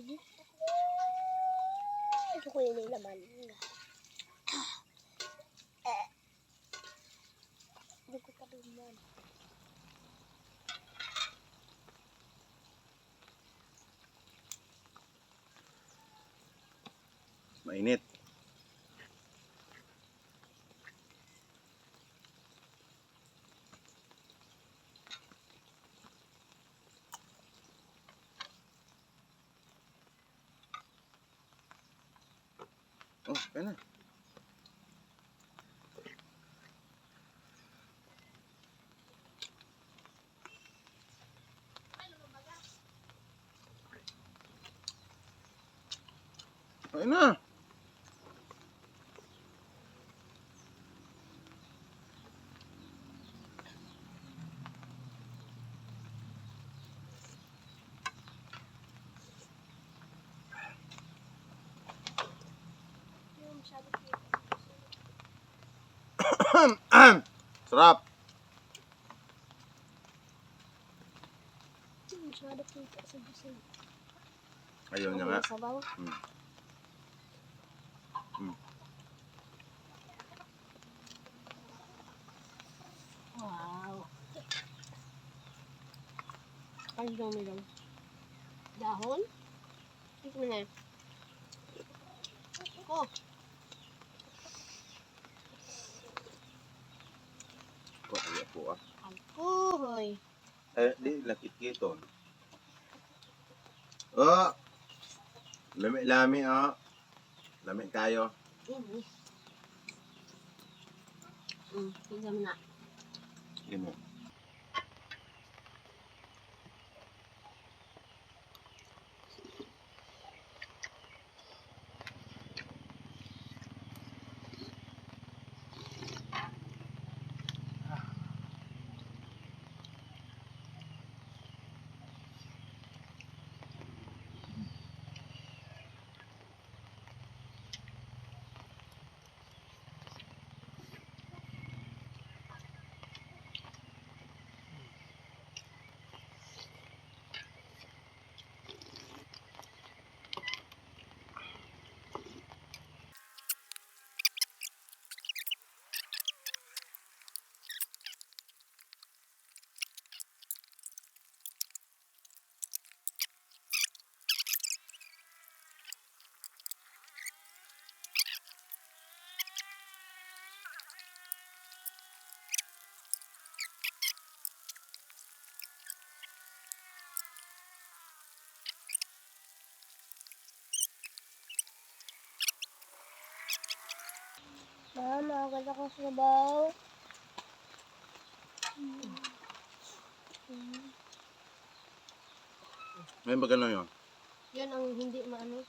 Ito ko yung laman. Hindi ko pa naman. Mainit. Oh, kaya na. Kaya na. Sarap. Masyado po sa busay. Ayun niya nga. Sabaw. Wow. Ang dami lang. Dahon? Ito mo na. Oh. Kaya po ah. Alkohoy. Di lakit-kiton. Oh! Lami-lami oh. Lami tayo. Tignan mo na. Yun mo. Mama, agad ako sa sabaw. Ngayon ba gano'n yun? Yan ang hindi maano.